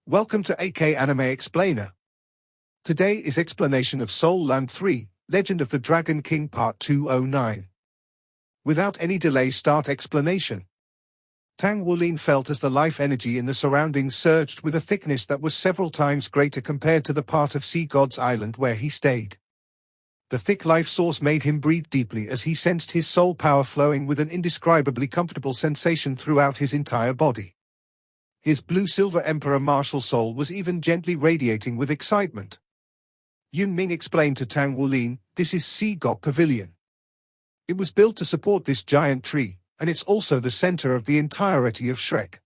Welcome to AK Anime Explainer. Today is explanation of Soul Land 3, Legend of the Dragon King Part 209. Without any delay, start explanation. Tang Wulin felt as the life energy in the surroundings surged with a thickness that was several times greater compared to the part of Sea God's Island where he stayed. The thick life source made him breathe deeply as he sensed his soul power flowing with an indescribably comfortable sensation throughout his entire body. His blue-silver Emperor martial soul was even gently radiating with excitement. Yun Ming explained to Tang Wulin, "This is Sea God Pavilion. It was built to support this giant tree, and it's also the center of the entirety of Shrek.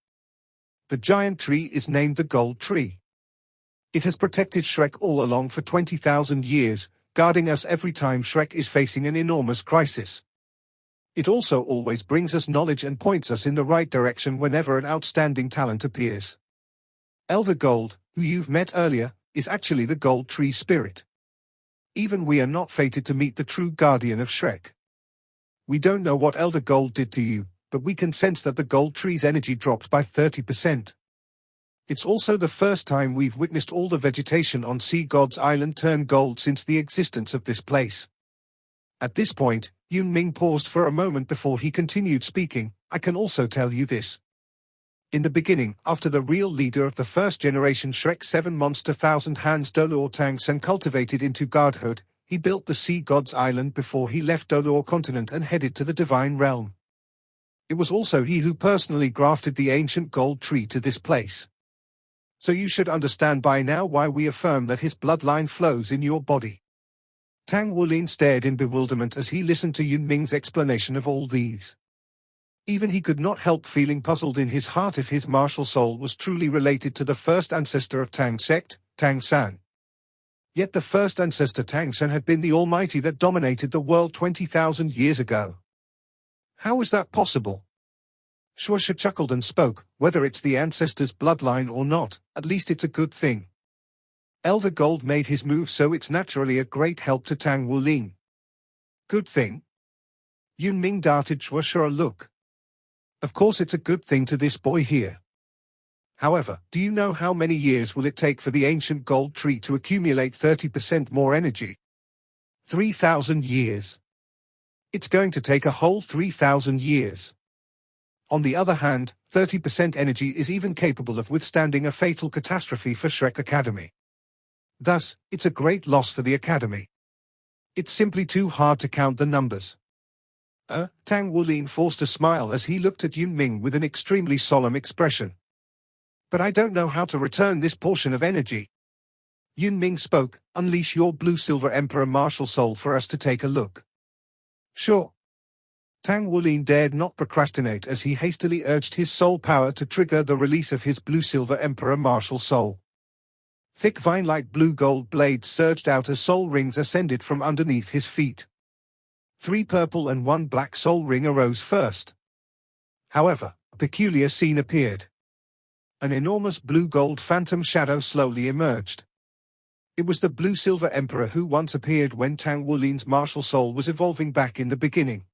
The giant tree is named the Gold Tree. It has protected Shrek all along for 20,000 years, guarding us every time Shrek is facing an enormous crisis. It also always brings us knowledge and points us in the right direction whenever an outstanding talent appears. Elder Gold, who you've met earlier, is actually the Gold Tree spirit. Even we are not fated to meet the true guardian of Shrek. We don't know what Elder Gold did to you, but we can sense that the Gold Tree's energy dropped by 30%. It's also the first time we've witnessed all the vegetation on Sea God's Island turn gold since the existence of this place." At this point, Yun Ming paused for a moment before he continued speaking. "I can also tell you this. In the beginning, after the real leader of the first generation Shrek 7 monster Thousand Hands Doluor Tang San cultivated into godhood, he built the Sea God's Island before he left Doluor continent and headed to the Divine Realm. It was also he who personally grafted the ancient gold tree to this place. So you should understand by now why we affirm that his bloodline flows in your body." Tang Wulin stared in bewilderment as he listened to Yun Ming's explanation of all these. Even he could not help feeling puzzled in his heart if his martial soul was truly related to the first ancestor of Tang sect, Tang San. Yet the first ancestor Tang San had been the almighty that dominated the world 20,000 years ago. How is that possible? Shuasha chuckled and spoke, "Whether it's the ancestor's bloodline or not, at least it's a good thing. Elder Gold made his move, so it's naturally a great help to Tang Wulin." "Good thing?" Yun Ming darted Shuasha a look. "Of course it's a good thing to this boy here. However, do you know how many years will it take for the ancient gold tree to accumulate 30% more energy? 3,000 years. It's going to take a whole 3,000 years. On the other hand, 30% energy is even capable of withstanding a fatal catastrophe for Shrek Academy. Thus, it's a great loss for the Academy. It's simply too hard to count the numbers." Tang Wulin forced a smile as he looked at Yun Ming with an extremely solemn expression. "But I don't know how to return this portion of energy." Yun Ming spoke, "Unleash your blue-silver Emperor martial soul for us to take a look." "Sure." Tang Wulin dared not procrastinate as he hastily urged his soul power to trigger the release of his blue-silver Emperor martial soul. Thick vine-like blue-gold blades surged out as soul rings ascended from underneath his feet. 3 purple and 1 black soul ring arose first. However, a peculiar scene appeared. An enormous blue-gold phantom shadow slowly emerged. It was the blue-silver Emperor who once appeared when Tang Wulin's martial soul was evolving back in the beginning.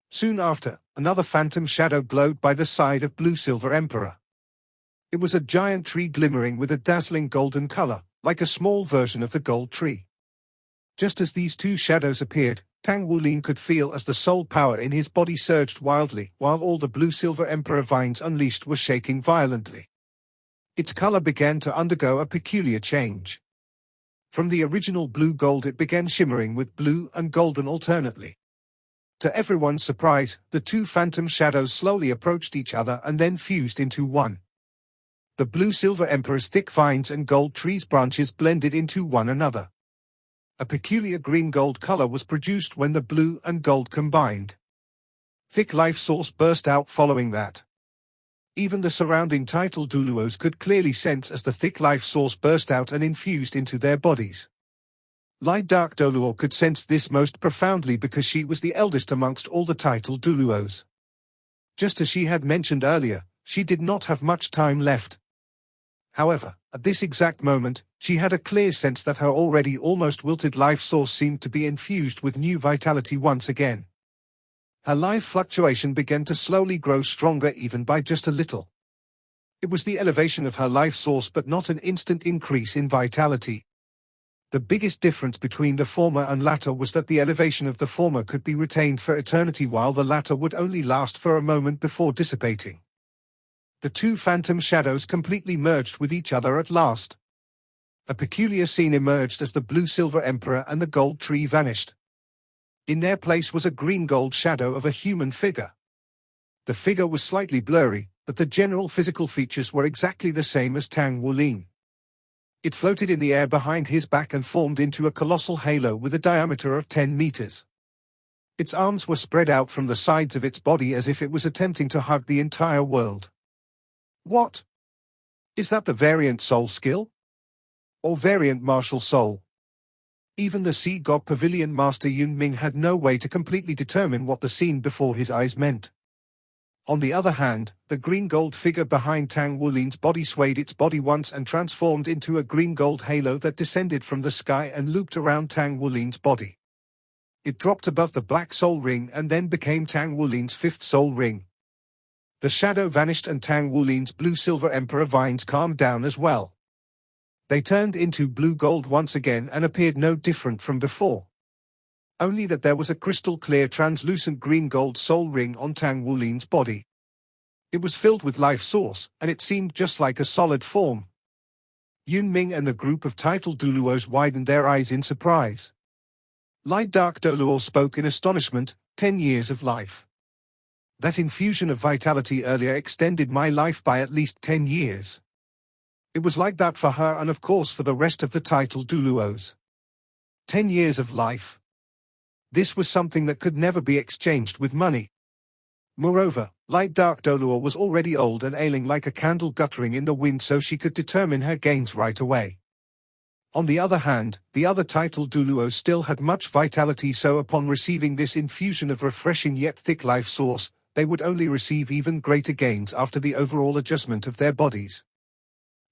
Soon after, another phantom shadow glowed by the side of blue-silver Emperor. It was a giant tree glimmering with a dazzling golden color, like a small version of the gold tree. Just as these two shadows appeared, Tang Wulin could feel as the soul power in his body surged wildly, while all the blue-silver Emperor vines unleashed were shaking violently. Its color began to undergo a peculiar change. From the original blue-gold it began shimmering with blue and golden alternately. To everyone's surprise, the two phantom shadows slowly approached each other and then fused into one. The blue-silver Emperor's thick vines and gold tree's branches blended into one another. A peculiar green-gold color was produced when the blue and gold combined. Thick life source burst out following that. Even the surrounding title Duluos could clearly sense as the thick life source burst out and infused into their bodies. Light Dark Doluor could sense this most profoundly because she was the eldest amongst all the title Duluos. Just as she had mentioned earlier, she did not have much time left. However, at this exact moment, she had a clear sense that her already almost wilted life source seemed to be infused with new vitality once again. Her life fluctuation began to slowly grow stronger even by just a little. It was the elevation of her life source but not an instant increase in vitality. The biggest difference between the former and latter was that the elevation of the former could be retained for eternity while the latter would only last for a moment before dissipating. The two phantom shadows completely merged with each other at last. A peculiar scene emerged as the blue-silver emperor and the gold tree vanished. In their place was a green-gold shadow of a human figure. The figure was slightly blurry, but the general physical features were exactly the same as Tang Wulin. It floated in the air behind his back and formed into a colossal halo with a diameter of 10 meters. Its arms were spread out from the sides of its body as if it was attempting to hug the entire world. What? Is that the variant soul skill? Or variant martial soul? Even the Sea God Pavilion Master Yun Ming had no way to completely determine what the scene before his eyes meant. On the other hand, the green-gold figure behind Tang Wulin's body swayed its body once and transformed into a green-gold halo that descended from the sky and looped around Tang Wulin's body. It dropped above the black soul ring and then became Tang Wulin's fifth soul ring. The shadow vanished and Tang Wulin's blue-silver emperor vines calmed down as well. They turned into blue-gold once again and appeared no different from before. Only that there was a crystal-clear translucent green-gold soul ring on Tang Wulin's body. It was filled with life source, and it seemed just like a solid form. Yun Ming and the group of title Duluos widened their eyes in surprise. Light Dark Doluo spoke in astonishment, 10 years of life. That infusion of vitality earlier extended my life by at least 10 years. It was like that for her and of course for the rest of the title Duluos. 10 years of life. This was something that could never be exchanged with money. Moreover, Light Dark Doluo was already old and ailing like a candle guttering in the wind, so she could determine her gains right away. On the other hand, the other title Duluo still had much vitality, so upon receiving this infusion of refreshing yet thick life source, they would only receive even greater gains after the overall adjustment of their bodies.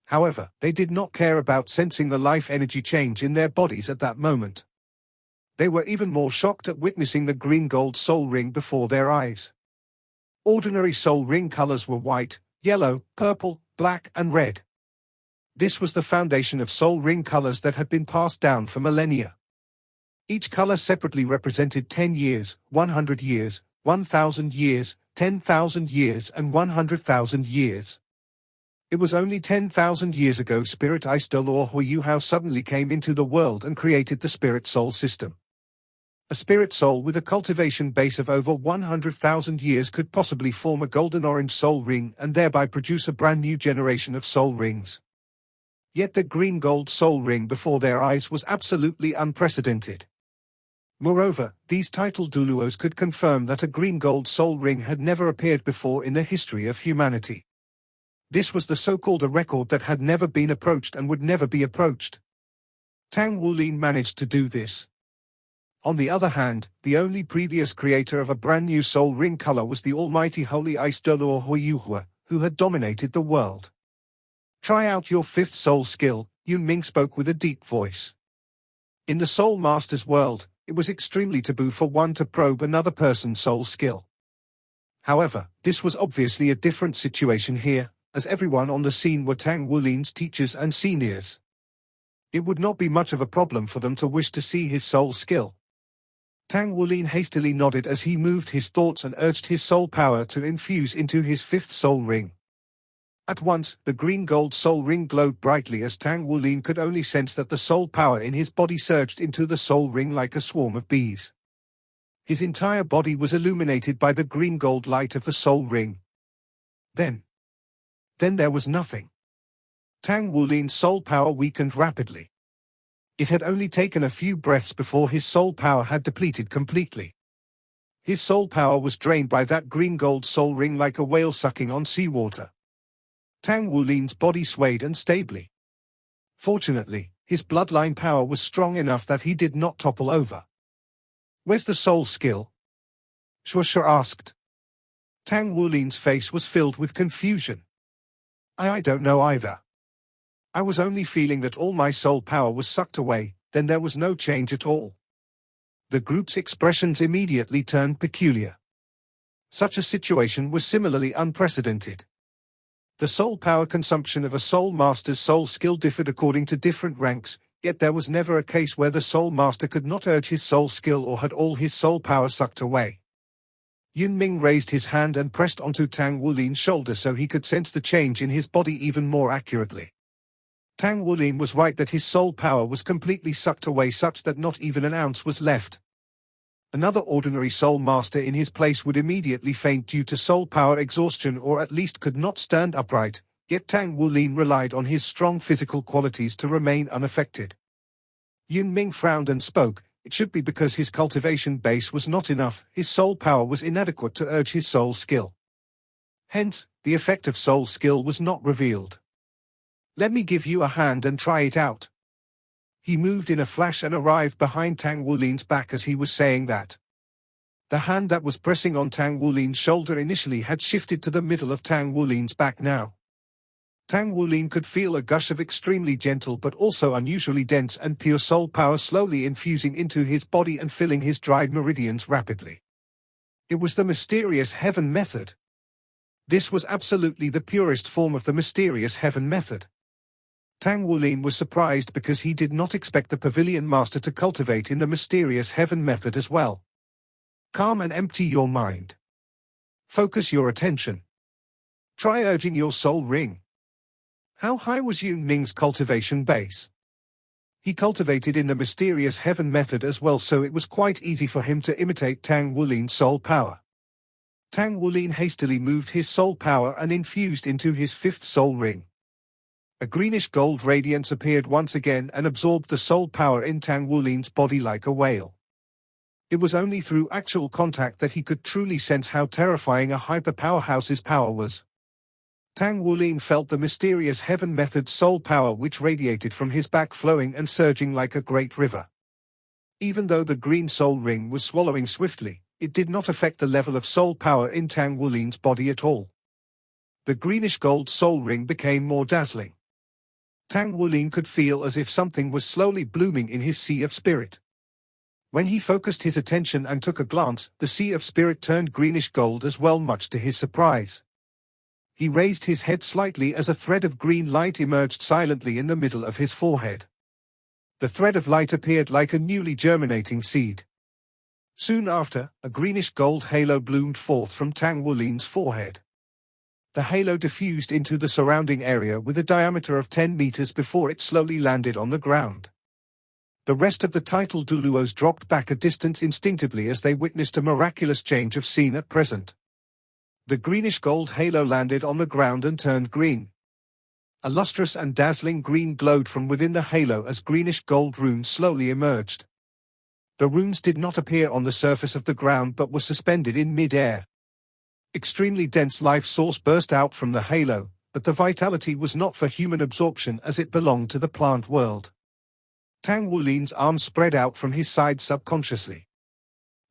However, they did not care about sensing the life energy change in their bodies at that moment. They were even more shocked at witnessing the green-gold soul ring before their eyes. Ordinary soul ring colors were white, yellow, purple, black, and red. This was the foundation of soul ring colors that had been passed down for millennia. Each color separately represented 10 years, 100 years, 1,000 years, 10,000 years, and 100,000 years. It was only 10,000 years ago Spirit Ice Dolor Huiyuhao suddenly came into the world and created the Spirit Soul system. A spirit soul with a cultivation base of over 100,000 years could possibly form a golden-orange soul ring and thereby produce a brand new generation of soul rings. Yet the green-gold soul ring before their eyes was absolutely unprecedented. Moreover, these title Duluos could confirm that a green-gold soul ring had never appeared before in the history of humanity. This was the so-called a record that had never been approached and would never be approached. Tang Wulin managed to do this. On the other hand, the only previous creator of a brand new soul ring color was the almighty Holy Ice Dolor Huiyuhua, who had dominated the world. Try out your fifth soul skill, Yun Ming spoke with a deep voice. In the Soul Master's world, it was extremely taboo for one to probe another person's soul skill. However, this was obviously a different situation here, as everyone on the scene were Tang Wulin's teachers and seniors. It would not be much of a problem for them to wish to see his soul skill. Tang Wulin hastily nodded as he moved his thoughts and urged his soul power to infuse into his fifth soul ring. At once, the green-gold soul ring glowed brightly as Tang Wulin could only sense that the soul power in his body surged into the soul ring like a swarm of bees. His entire body was illuminated by the green-gold light of the soul ring. Then there was nothing. Tang Wulin's soul power weakened rapidly. It had only taken a few breaths before his soul power had depleted completely. His soul power was drained by that green-gold soul ring like a whale sucking on seawater. Tang Wulin's body swayed unstably. Fortunately, his bloodline power was strong enough that he did not topple over. "Where's the soul skill?" Shuasha asked. Tang Wulin's face was filled with confusion. I don't know either. I was only feeling that all my soul power was sucked away, then there was no change at all. The group's expressions immediately turned peculiar. Such a situation was similarly unprecedented. The soul power consumption of a soul master's soul skill differed according to different ranks, yet there was never a case where the soul master could not urge his soul skill or had all his soul power sucked away. Yun Ming raised his hand and pressed onto Tang Wulin's shoulder so he could sense the change in his body even more accurately. Tang Wulin was right that his soul power was completely sucked away such that not even an ounce was left. Another ordinary soul master in his place would immediately faint due to soul power exhaustion or at least could not stand upright, yet Tang Wulin relied on his strong physical qualities to remain unaffected. Yun Ming frowned and spoke. It should be because his cultivation base was not enough, his soul power was inadequate to urge his soul skill. Hence, the effect of soul skill was not revealed. Let me give you a hand and try it out. He moved in a flash and arrived behind Tang Wulin's back as he was saying that. The hand that was pressing on Tang Wulin's shoulder initially had shifted to the middle of Tang Wulin's back now. Tang Wulin could feel a gush of extremely gentle but also unusually dense and pure soul power slowly infusing into his body and filling his dried meridians rapidly. It was the mysterious heaven method. This was absolutely the purest form of the mysterious heaven method. Tang Wulin was surprised because he did not expect the pavilion master to cultivate in the mysterious heaven method as well. Calm and empty your mind. Focus your attention. Try urging your soul ring. How high was Yun Ming's cultivation base? He cultivated in the mysterious heaven method as well, so it was quite easy for him to imitate Tang Wulin's soul power. Tang Wulin hastily moved his soul power and infused into his fifth soul ring. A greenish-gold radiance appeared once again and absorbed the soul power in Tang Wulin's body like a whale. It was only through actual contact that he could truly sense how terrifying a hyper-powerhouse's power was. Tang Wulin felt the mysterious heaven method's soul power which radiated from his back flowing and surging like a great river. Even though the green soul ring was swallowing swiftly, it did not affect the level of soul power in Tang Wulin's body at all. The greenish-gold soul ring became more dazzling. Tang Wulin could feel as if something was slowly blooming in his sea of spirit. When he focused his attention and took a glance, the sea of spirit turned greenish-gold as well, much to his surprise. He raised his head slightly as a thread of green light emerged silently in the middle of his forehead. The thread of light appeared like a newly germinating seed. Soon after, a greenish-gold halo bloomed forth from Tang Wulin's forehead. The halo diffused into the surrounding area with a diameter of 10 meters before it slowly landed on the ground. The rest of the title Duluos dropped back a distance instinctively as they witnessed a miraculous change of scene at present. The greenish-gold halo landed on the ground and turned green. A lustrous and dazzling green glowed from within the halo as greenish-gold runes slowly emerged. The runes did not appear on the surface of the ground but were suspended in mid-air. Extremely dense life source burst out from the halo, but the vitality was not for human absorption as it belonged to the plant world. Tang Wulin's arms spread out from his side subconsciously.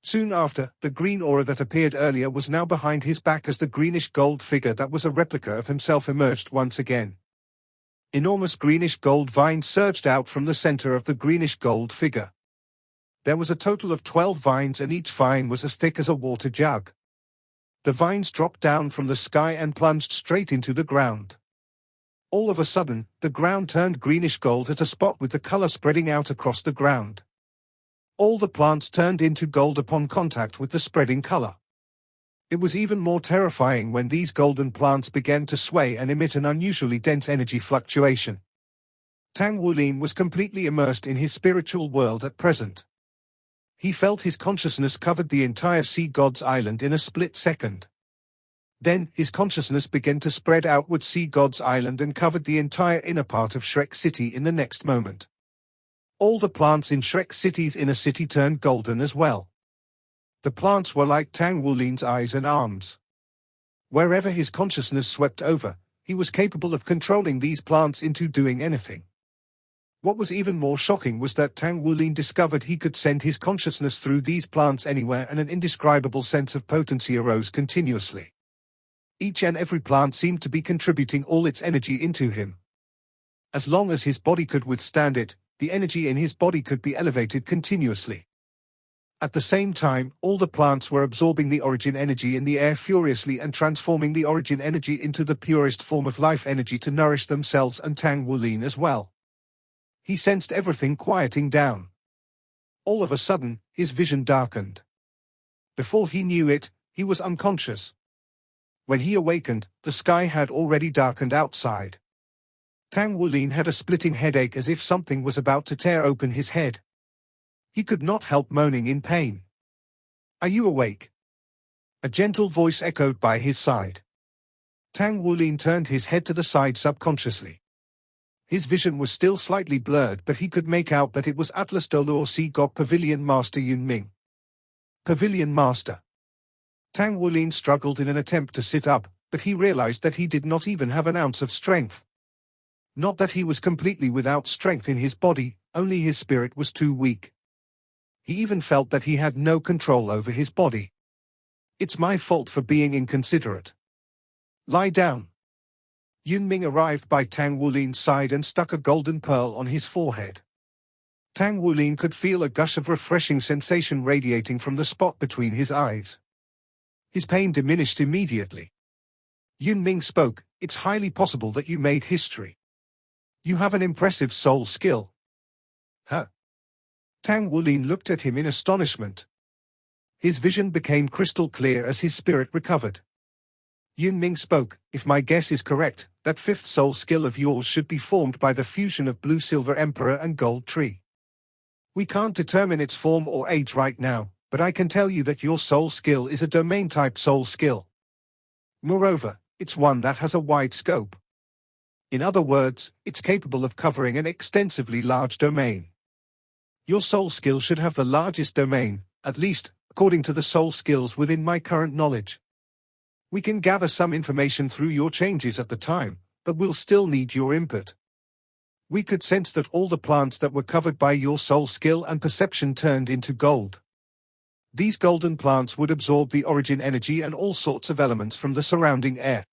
Soon after, the green aura that appeared earlier was now behind his back as the greenish-gold figure that was a replica of himself emerged once again. Enormous greenish-gold vines surged out from the center of the greenish-gold figure. There was a total of 12 vines and each vine was as thick as a water jug. The vines dropped down from the sky and plunged straight into the ground. All of a sudden, the ground turned greenish-gold at a spot with the color spreading out across the ground. All the plants turned into gold upon contact with the spreading color. It was even more terrifying when these golden plants began to sway and emit an unusually dense energy fluctuation. Tang Wulin was completely immersed in his spiritual world at present. He felt his consciousness covered the entire Sea God's Island in a split second. Then, his consciousness began to spread outward Sea God's Island and covered the entire inner part of Shrek City in the next moment. All the plants in Shrek City's inner city turned golden as well. The plants were like Tang Wulin's eyes and arms. Wherever his consciousness swept over, he was capable of controlling these plants into doing anything. What was even more shocking was that Tang Wulin discovered he could send his consciousness through these plants anywhere, and an indescribable sense of potency arose continuously. Each and every plant seemed to be contributing all its energy into him. As long as his body could withstand it, the energy in his body could be elevated continuously. At the same time, all the plants were absorbing the origin energy in the air furiously and transforming the origin energy into the purest form of life energy to nourish themselves and Tang Wulin as well. He sensed everything quieting down. All of a sudden, his vision darkened. Before he knew it, he was unconscious. When he awakened, the sky had already darkened outside. Tang Wulin had a splitting headache as if something was about to tear open his head. He could not help moaning in pain. "Are you awake?" A gentle voice echoed by his side. Tang Wulin turned his head to the side subconsciously. His vision was still slightly blurred, but he could make out that it was Atlas Dolor Gok Pavilion Master Yun Ming. Pavilion Master. Tang Wulin struggled in an attempt to sit up, but he realized that he did not even have an ounce of strength. Not that he was completely without strength in his body, only his spirit was too weak. He even felt that he had no control over his body. "It's my fault for being inconsiderate. Lie down." Yun Ming arrived by Tang Wulin's side and stuck a golden pearl on his forehead. Tang Wulin could feel a gush of refreshing sensation radiating from the spot between his eyes. His pain diminished immediately. Yun Ming spoke, "It's highly possible that you made history. You have an impressive soul skill." "Huh?" Tang Wulin looked at him in astonishment. His vision became crystal clear as his spirit recovered. Yun Ming spoke, "If my guess is correct, that fifth soul skill of yours should be formed by the fusion of Blue Silver Emperor and Gold Tree. We can't determine its form or age right now, but I can tell you that your soul skill is a domain-type soul skill. Moreover, it's one that has a wide scope. In other words, it's capable of covering an extensively large domain. Your soul skill should have the largest domain, at least, according to the soul skills within my current knowledge. We can gather some information through your changes at the time, but we'll still need your input. We could sense that all the plants that were covered by your soul skill and perception turned into gold. These golden plants would absorb the origin energy and all sorts of elements from the surrounding air.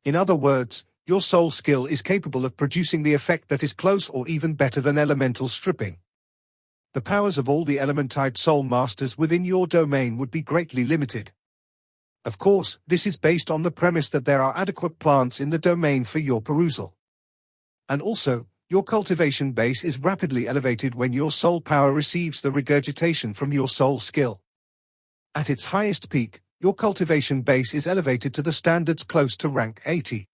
In other words, your soul skill is capable of producing the effect that is close or even better than elemental stripping. The powers of all the element-type soul masters within your domain would be greatly limited. Of course, this is based on the premise that there are adequate plants in the domain for your perusal. And also, your cultivation base is rapidly elevated when your soul power receives the regurgitation from your soul skill. At its highest peak, your cultivation base is elevated to the standards close to rank 80.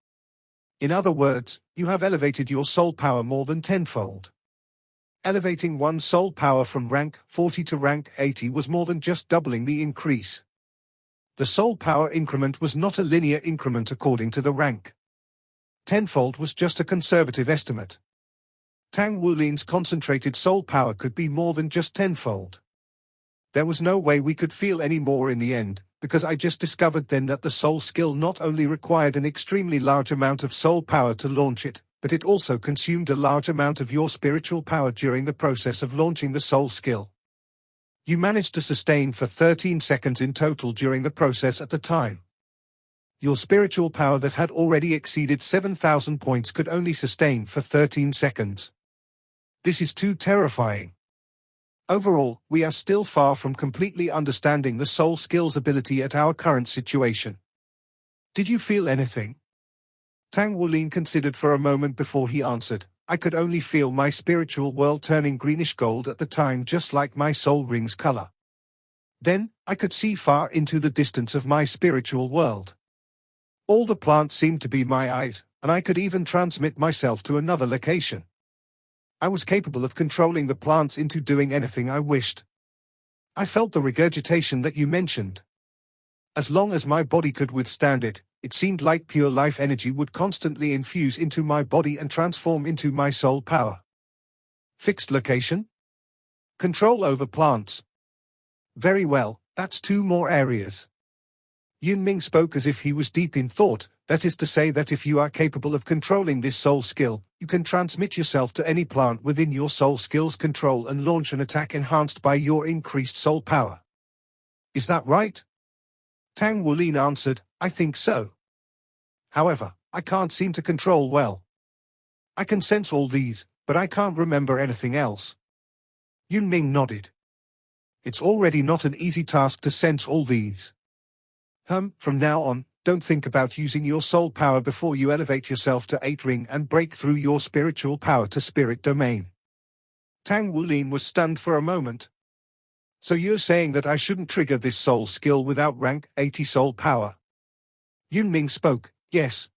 In other words, you have elevated your soul power more than tenfold. Elevating one's soul power from rank 40 to rank 80 was more than just doubling the increase. The soul power increment was not a linear increment according to the rank. Tenfold was just a conservative estimate. Tang Wulin's concentrated soul power could be more than just tenfold. There was no way we could feel any more in the end, because I just discovered then that the soul skill not only required an extremely large amount of soul power to launch it, but it also consumed a large amount of your spiritual power during the process of launching the soul skill. You managed to sustain for 13 seconds in total during the process at the time. Your spiritual power that had already exceeded 7,000 points could only sustain for 13 seconds. This is too terrifying. Overall, we are still far from completely understanding the soul skill's ability at our current situation. Did you feel anything? Tang Wulin considered for a moment before he answered. I could only feel my spiritual world turning greenish gold at the time, just like my soul ring's color. Then, I could see far into the distance of my spiritual world. All the plants seemed to be my eyes, and I could even transmit myself to another location. I was capable of controlling the plants into doing anything I wished. I felt the regurgitation that you mentioned. As long as my body could withstand it, it seemed like pure life energy would constantly infuse into my body and transform into my soul power. Fixed location? Control over plants. Very well, that's 2 more areas. Yun Ming spoke as if he was deep in thought, that is to say that if you are capable of controlling this soul skill, you can transmit yourself to any plant within your soul skill's control and launch an attack enhanced by your increased soul power. Is that right? Tang Wulin answered, I think so. However, I can't seem to control well. I can sense all these, but I can't remember anything else. Yun Ming nodded. It's already not an easy task to sense all these. From now on, don't think about using your soul power before you elevate yourself to 8 ring and break through your spiritual power to spirit domain. Tang Wulin was stunned for a moment. So you're saying that I shouldn't trigger this soul skill without rank 80 soul power? Yunming spoke, yes.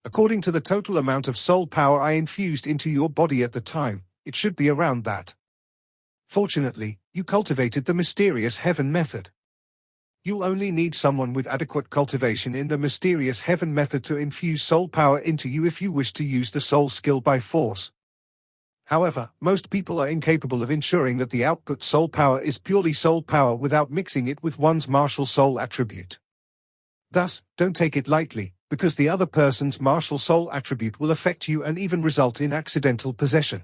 According to the total amount of soul power I infused into your body at the time, it should be around that. Fortunately, you cultivated the mysterious heaven method. You'll only need someone with adequate cultivation in the mysterious heaven method to infuse soul power into you if you wish to use the soul skill by force. However, most people are incapable of ensuring that the output soul power is purely soul power without mixing it with one's martial soul attribute. Thus, don't take it lightly, because the other person's martial soul attribute will affect you and even result in accidental possession.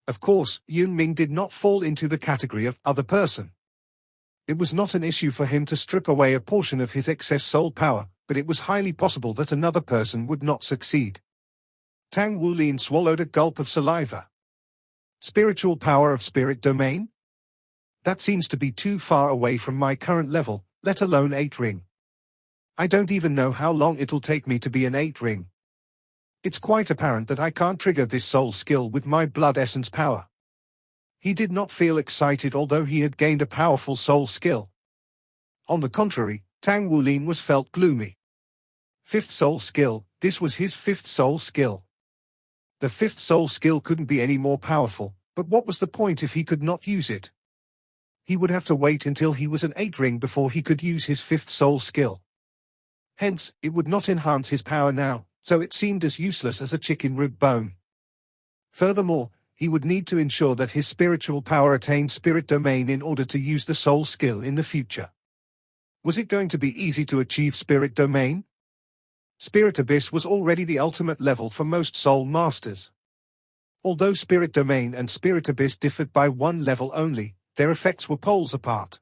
Of course, Yunming did not fall into the category of other person. It was not an issue for him to strip away a portion of his excess soul power, but it was highly possible that another person would not succeed. Tang Wulin swallowed a gulp of saliva. Spiritual power of spirit domain? That seems to be too far away from my current level, let alone 8 ring. I don't even know how long it'll take me to be an 8 ring. It's quite apparent that I can't trigger this soul skill with my blood essence power. He did not feel excited although he had gained a powerful soul skill. On the contrary, Tang Wulin was felt gloomy. 5th soul skill, this was his 5th soul skill. The 5th soul skill couldn't be any more powerful, but what was the point if he could not use it? He would have to wait until he was an 8 ring before he could use his 5th soul skill. Hence, it would not enhance his power now, so it seemed as useless as a chicken rib bone. Furthermore, he would need to ensure that his spiritual power attained spirit domain in order to use the soul skill in the future. Was it going to be easy to achieve spirit domain? Spirit Abyss was already the ultimate level for most soul masters. Although Spirit Domain and Spirit Abyss differed by 1 level only, their effects were poles apart.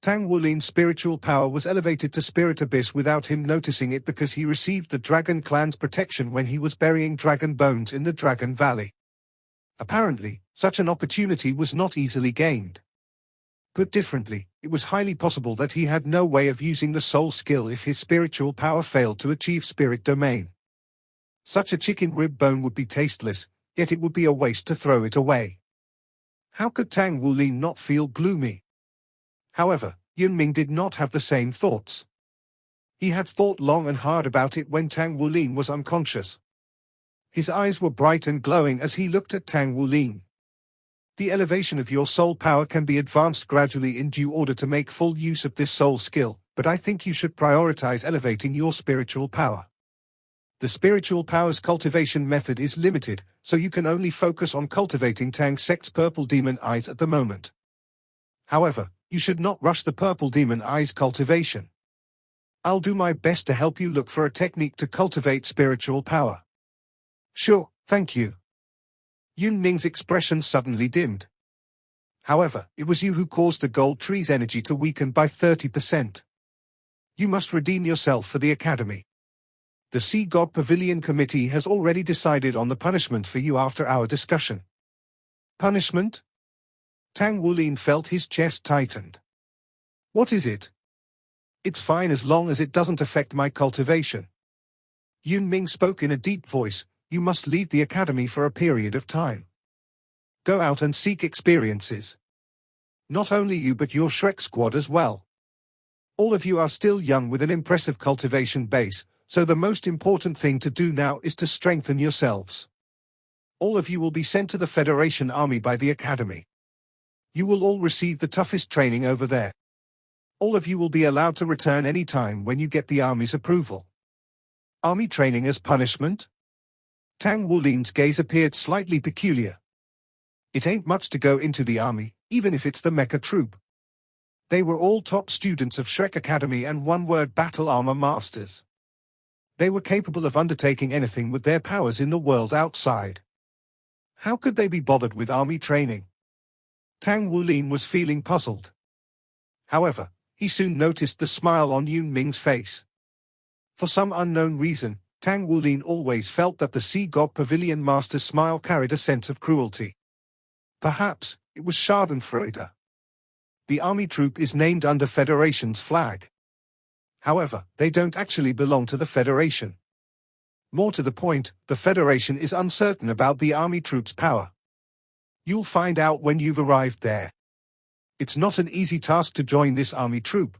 Tang Wulin's spiritual power was elevated to Spirit Abyss without him noticing it because he received the Dragon Clan's protection when he was burying dragon bones in the Dragon Valley. Apparently, such an opportunity was not easily gained. Put differently, it was highly possible that he had no way of using the soul skill if his spiritual power failed to achieve spirit domain. Such a chicken rib bone would be tasteless, yet it would be a waste to throw it away. How could Tang Wulin not feel gloomy? However, Yunming did not have the same thoughts. He had thought long and hard about it when Tang Wulin was unconscious. His eyes were bright and glowing as he looked at Tang Wulin. The elevation of your soul power can be advanced gradually in due order to make full use of this soul skill, but I think you should prioritize elevating your spiritual power. The spiritual power's cultivation method is limited, so you can only focus on cultivating Tang Sect's purple demon eyes at the moment. However, you should not rush the purple demon eyes cultivation. I'll do my best to help you look for a technique to cultivate spiritual power. Sure, thank you. Yunming's expression suddenly dimmed. However, it was you who caused the gold tree's energy to weaken by 30%. You must redeem yourself for the academy. The Sea God Pavilion Committee has already decided on the punishment for you after our discussion. Punishment? Tang Wulin felt his chest tightened. What is it? It's fine as long as it doesn't affect my cultivation. Yunming spoke in a deep voice. You must leave the academy for a period of time. Go out and seek experiences. Not only you but your Shrek squad as well. All of you are still young with an impressive cultivation base, so the most important thing to do now is to strengthen yourselves. All of you will be sent to the Federation Army by the academy. You will all receive the toughest training over there. All of you will be allowed to return any time when you get the army's approval. Army training as punishment? Tang Wulin's gaze appeared slightly peculiar. It ain't much to go into the army, even if it's the mecha troop. They were all top students of Shrek Academy and one-word battle armor masters. They were capable of undertaking anything with their powers in the world outside. How could they be bothered with army training? Tang Wulin was feeling puzzled. However, he soon noticed the smile on Yunming's face. For some unknown reason, Tang Wulin always felt that the Sea God Pavilion Master's smile carried a sense of cruelty. Perhaps, it was Schadenfreude. The army troop is named under Federation's flag. However, they don't actually belong to the Federation. More to the point, the Federation is uncertain about the army troops' power. You'll find out when you've arrived there. It's not an easy task to join this army troop.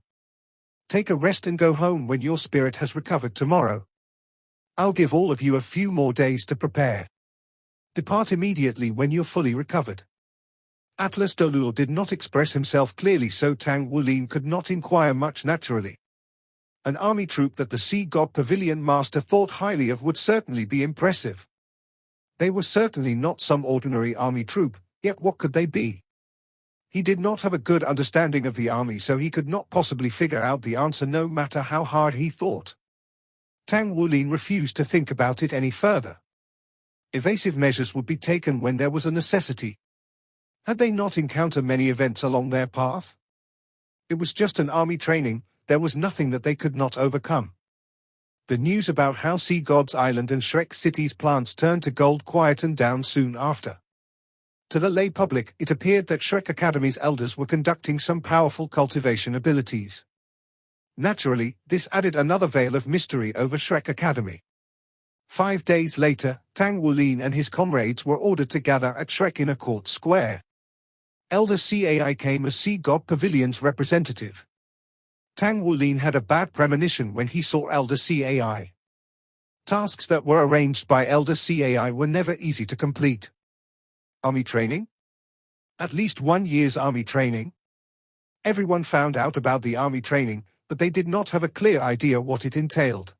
Take a rest and go home when your spirit has recovered tomorrow. I'll give all of you a few more days to prepare. Depart immediately when you're fully recovered. Atlas Dolur did not express himself clearly, so Tang Wulin could not inquire much naturally. An army troop that the Sea God Pavilion Master thought highly of would certainly be impressive. They were certainly not some ordinary army troop, yet what could they be? He did not have a good understanding of the army, so he could not possibly figure out the answer no matter how hard he thought. Tang Wulin refused to think about it any further. Evasive measures would be taken when there was a necessity. Had they not encountered many events along their path? It was just an army training, there was nothing that they could not overcome. The news about how Sea God's Island and Shrek City's plants turned to gold quietened down soon after. To the lay public, it appeared that Shrek Academy's elders were conducting some powerful cultivation abilities. Naturally, this added another veil of mystery over Shrek Academy. 5 days later, Tang Wulin and his comrades were ordered to gather at Shrek Inner Court Square. Elder Cai came as Sea God Pavilion's representative. Tang Wulin had a bad premonition when he saw Elder Cai. Tasks that were arranged by Elder Cai were never easy to complete. Army training? At least 1 year's army training? Everyone found out about the army training, but they did not have a clear idea what it entailed.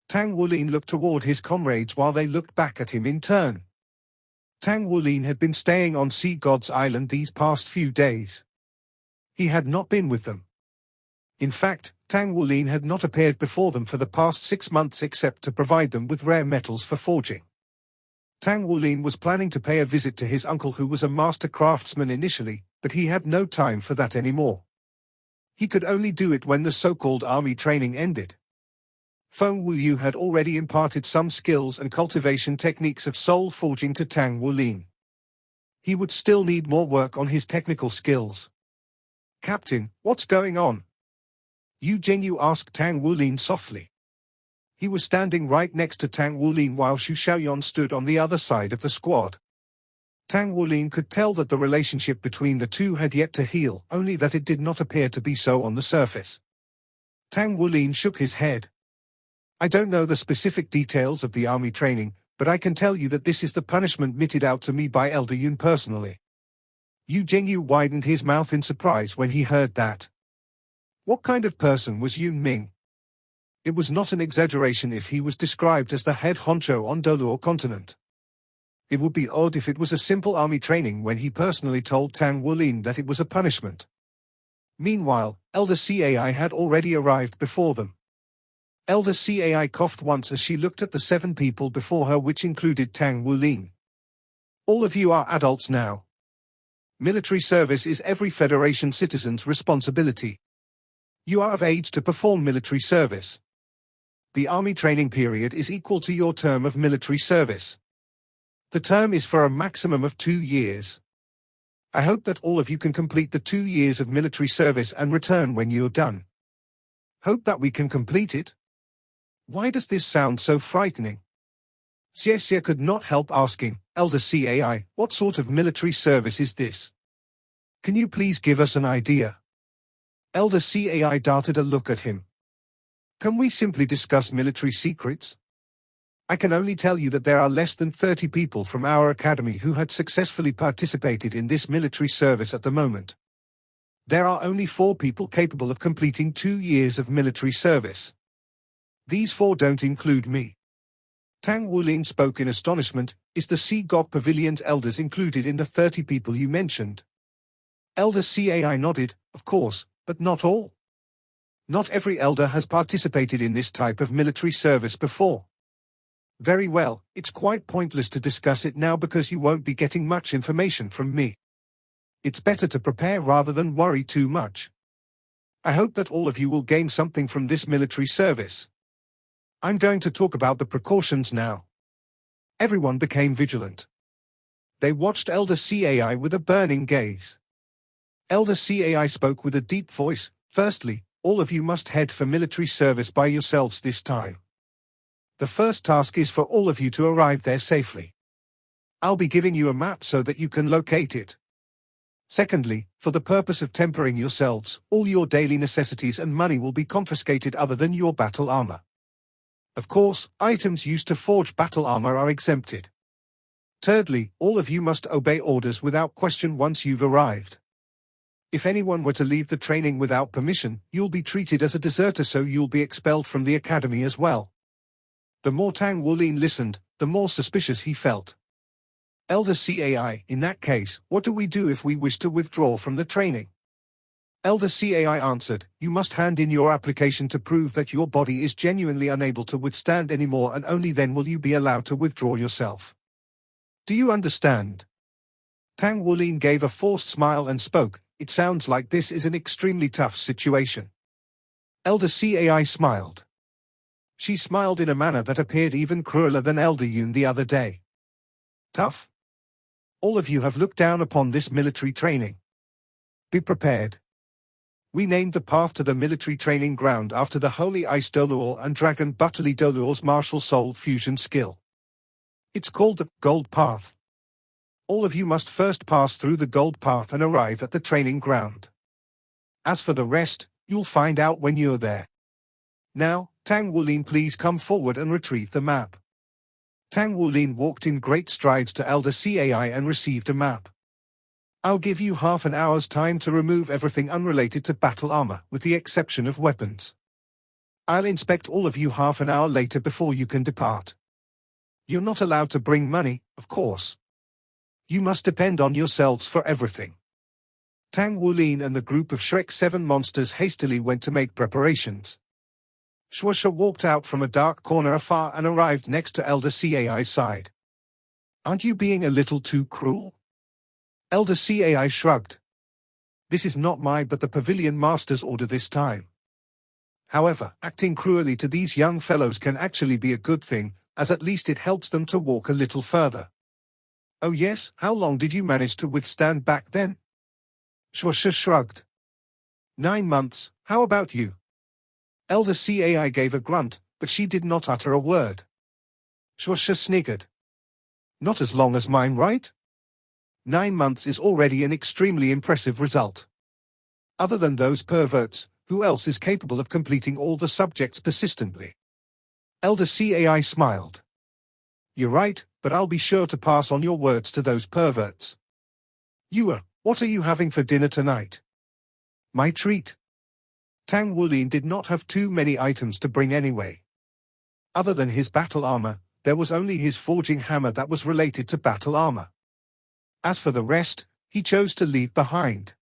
Tang Wulin looked toward his comrades while they looked back at him in turn. Tang Wulin had been staying on Sea God's Island these past few days. He had not been with them. In fact, Tang Wulin had not appeared before them for the past 6 months except to provide them with rare metals for forging. Tang Wulin was planning to pay a visit to his uncle, who was a master craftsman initially, but he had no time for that anymore. He could only do it when the so-called army training ended. Feng Wuyu had already imparted some skills and cultivation techniques of soul forging to Tang Wulin. He would still need more work on his technical skills. "Captain, what's going on?" Yu Zhengyu asked Tang Wulin softly. He was standing right next to Tang Wulin while Xu Xiaoyan stood on the other side of the squad. Tang Wulin could tell that the relationship between the two had yet to heal, only that it did not appear to be so on the surface. Tang Wulin shook his head. "I don't know the specific details of the army training, but I can tell you that this is the punishment meted out to me by Elder Yun personally." Yu Zhengyu widened his mouth in surprise when he heard that. What kind of person was Yun Ming? It was not an exaggeration if he was described as the head honcho on Dolor continent. It would be odd if it was a simple army training when he personally told Tang Wulin that it was a punishment. Meanwhile, Elder Cai had already arrived before them. Elder Cai coughed once as she looked at the 7 people before her, which included Tang Wulin. "All of you are adults now. Military service is every Federation citizen's responsibility. You are of age to perform military service. The army training period is equal to your term of military service. The term is for a maximum of 2 years. I hope that all of you can complete the 2 years of military service and return when you're done." "Hope that we can complete it? Why does this sound so frightening?" Xie could not help asking, "Elder Cai, what sort of military service is this? Can you please give us an idea?" Elder Cai darted a look at him. "Can we simply discuss military secrets? I can only tell you that there are less than 30 people from our academy who had successfully participated in this military service at the moment. There are only 4 people capable of completing 2 years of military service. These 4 don't include me." Tang Wulin spoke in astonishment. "Is the Sea God Pavilion's elders included in the 30 people you mentioned?" Elder Cai nodded. "Of course, but not all. Not every elder has participated in this type of military service before." "Very well, it's quite pointless to discuss it now because you won't be getting much information from me. It's better to prepare rather than worry too much. I hope that all of you will gain something from this military service. I'm going to talk about the precautions now." Everyone became vigilant. They watched Elder Cai with a burning gaze. Elder CAI spoke with a deep voice. Firstly, all of you must head for military service by yourselves this time. The first task is for all of you to arrive there safely. I'll be giving you a map so that you can locate it. Secondly, for the purpose of tempering yourselves, all your daily necessities and money will be confiscated other than your battle armor. Of course, items used to forge battle armor are exempted. Thirdly, all of you must obey orders without question once you've arrived. If anyone were to leave the training without permission, you'll be treated as a deserter, so you'll be expelled from the academy as well. The more Tang Wulin listened, the more suspicious he felt. Elder CAI, in that case, what do we do if we wish to withdraw from the training? Elder CAI answered, you must hand in your application to prove that your body is genuinely unable to withstand anymore, and only then will you be allowed to withdraw yourself. Do you understand? Tang Wulin gave a forced smile and spoke, it sounds like this is an extremely tough situation. Elder CAI smiled. She smiled in a manner that appeared even crueler than Elder Yun the other day. Tough? All of you have looked down upon this military training. Be prepared. We named the path to the military training ground after the Holy Ice Doluor and Dragon Butterly Doluor's martial soul fusion skill. It's called the Gold Path. All of you must first pass through the Gold Path and arrive at the training ground. As for the rest, you'll find out when you're there. Now, Tang Wulin, please come forward and retrieve the map. Tang Wulin walked in great strides to Elder CAI and received a map. I'll give you half an hour's time to remove everything unrelated to battle armor, with the exception of weapons. I'll inspect all of you half an hour later before you can depart. You're not allowed to bring money, of course. You must depend on yourselves for everything. Tang Wulin and the group of Shrek 7 monsters hastily went to make preparations. Shuasha walked out from a dark corner afar and arrived next to Elder CAI's side. Aren't you being a little too cruel? Elder CAI shrugged. This is not my but the Pavilion Master's order this time. However, acting cruelly to these young fellows can actually be a good thing, as at least it helps them to walk a little further. Oh yes, how long did you manage to withstand back then? Shuasha shrugged. 9 months, how about you? Elder CAI gave a grunt, but she did not utter a word. Shuasha sniggered. Not as long as mine, right? 9 months is already an extremely impressive result. Other than those perverts, who else is capable of completing all the subjects persistently? Elder CAI smiled. You're right, but I'll be sure to pass on your words to those perverts. Yua, what are you having for dinner tonight? My treat. Tang Wulin did not have too many items to bring anyway. Other than his battle armor, there was only his forging hammer that was related to battle armor. As for the rest, he chose to leave behind.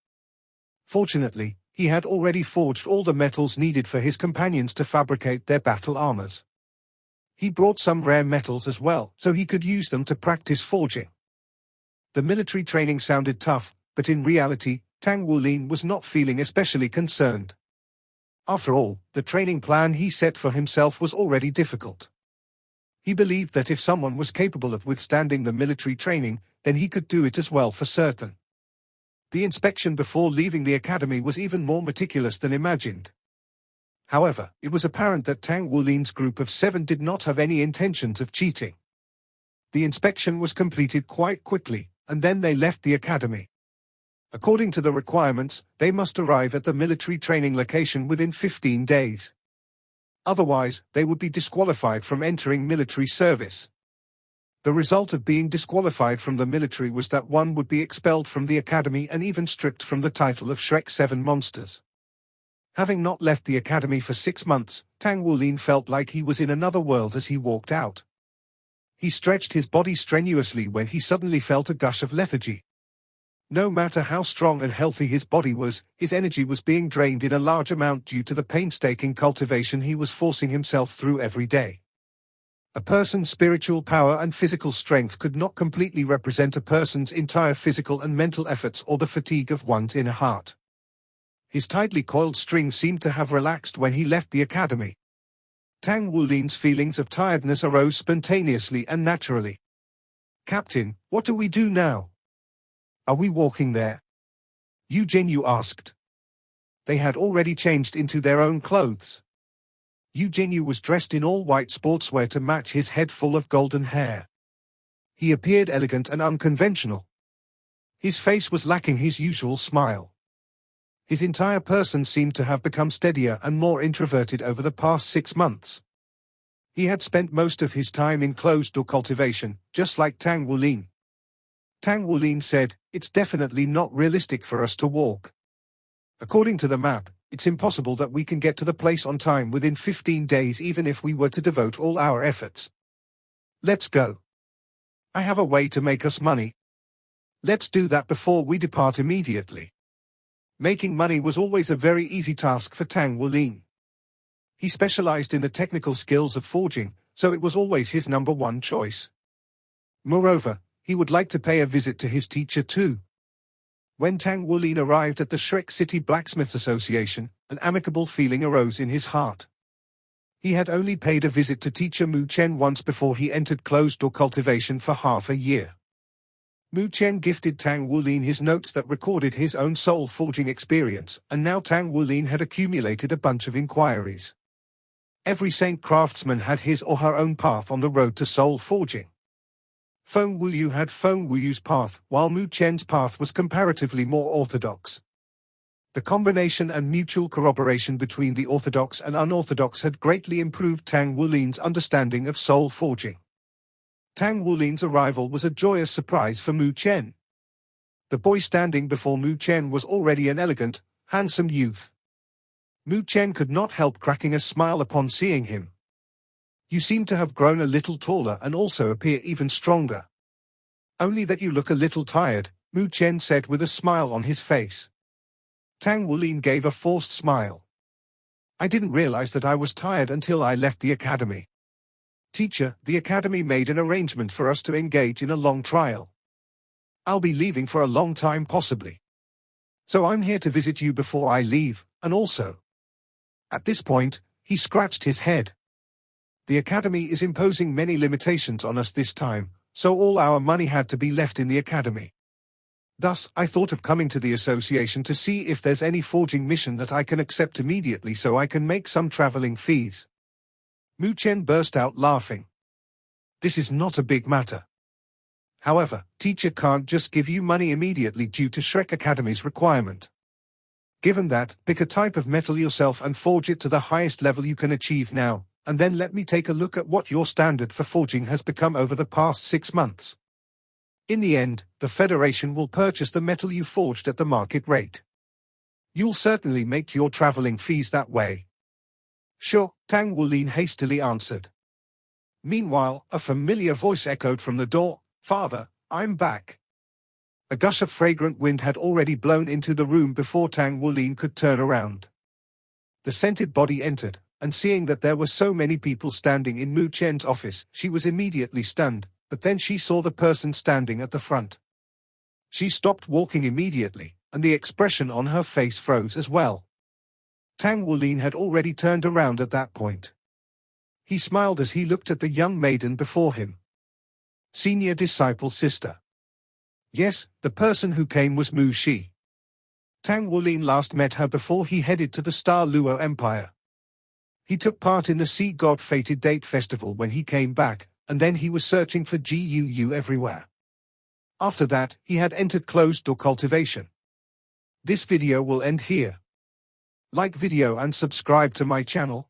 Fortunately, he had already forged all the metals needed for his companions to fabricate their battle armors. He brought some rare metals as well, so he could use them to practice forging. The military training sounded tough, but in reality, Tang Wulin was not feeling especially concerned. After all, the training plan he set for himself was already difficult. He believed that if someone was capable of withstanding the military training, then he could do it as well for certain. The inspection before leaving the academy was even more meticulous than imagined. However, it was apparent that Tang Wulin's group of 7 did not have any intentions of cheating. The inspection was completed quite quickly, and then they left the academy. According to the requirements, they must arrive at the military training location within 15 days. Otherwise, they would be disqualified from entering military service. The result of being disqualified from the military was that one would be expelled from the academy and even stripped from the title of Shrek 7 Monsters. Having not left the academy for 6 months, Tang Wulin felt like he was in another world as he walked out. He stretched his body strenuously when he suddenly felt a gush of lethargy. No matter how strong and healthy his body was, his energy was being drained in a large amount due to the painstaking cultivation he was forcing himself through every day. A person's spiritual power and physical strength could not completely represent a person's entire physical and mental efforts or the fatigue of one's inner heart. His tightly coiled string seemed to have relaxed when he left the academy. Tang Wulin's feelings of tiredness arose spontaneously and naturally. Captain, what do we do now? Are we walking there? Yu Jingyu asked. They had already changed into their own clothes. Yu Jingyu was dressed in all white sportswear to match his head full of golden hair. He appeared elegant and unconventional. His face was lacking his usual smile. His entire person seemed to have become steadier and more introverted over the past 6 months. He had spent most of his time in closed-door cultivation, just like Tang Wulin. Tang Wulin said, "It's definitely not realistic for us to walk. According to the map, it's impossible that we can get to the place on time within 15 days even if we were to devote all our efforts. Let's go. I have a way to make us money. Let's do that before we depart immediately." Making money was always a very easy task for Tang Wulin. He specialized in the technical skills of forging, so it was always his #1 choice. Moreover, he would like to pay a visit to his teacher too. When Tang Wulin arrived at the Shrek City Blacksmith Association, an amicable feeling arose in his heart. He had only paid a visit to teacher Mu Chen once before he entered closed-door cultivation for half a year. Mu Chen gifted Tang Wulin his notes that recorded his own soul forging experience, and now Tang Wulin had accumulated a bunch of inquiries. Every saint craftsman had his or her own path on the road to soul forging. Feng Wuyu had Feng Wuyu's path, while Mu Chen's path was comparatively more orthodox. The combination and mutual corroboration between the orthodox and unorthodox had greatly improved Tang Wulin's understanding of soul forging. Tang Wulin's arrival was a joyous surprise for Mu Chen. The boy standing before Mu Chen was already an elegant, handsome youth. Mu Chen could not help cracking a smile upon seeing him. "You seem to have grown a little taller and also appear even stronger. Only that you look a little tired," Mu Chen said with a smile on his face. Tang Wulin gave a forced smile. "I didn't realize that I was tired until I left the academy. Teacher, the academy made an arrangement for us to engage in a long trial. I'll be leaving for a long time possibly. So I'm here to visit you before I leave, and also..." At this point, he scratched his head. "The academy is imposing many limitations on us this time, so all our money had to be left in the academy. Thus, I thought of coming to the association to see if there's any forging mission that I can accept immediately so I can make some traveling fees." Mu Chen burst out laughing. "This is not a big matter. However, teacher can't just give you money immediately due to Shrek Academy's requirement. Given that, pick a type of metal yourself and forge it to the highest level you can achieve now, and then let me take a look at what your standard for forging has become over the past 6 months. In the end, the Federation will purchase the metal you forged at the market rate. You'll certainly make your traveling fees that way." "Sure," Tang Wulin hastily answered. Meanwhile, a familiar voice echoed from the door, "Father, I'm back." A gush of fragrant wind had already blown into the room before Tang Wulin could turn around. The scented body entered, and seeing that there were so many people standing in Mu Chen's office, she was immediately stunned, but then she saw the person standing at the front. She stopped walking immediately, and the expression on her face froze as well. Tang Wulin had already turned around at that point. He smiled as he looked at the young maiden before him. "Senior disciple sister." Yes, the person who came was Mu Shi. Tang Wulin last met her before he headed to the Star Luo Empire. He took part in the Sea God Fated Date Festival when he came back, and then he was searching for Guu everywhere. After that, he had entered closed-door cultivation. This video will end here. Like video and subscribe to my channel.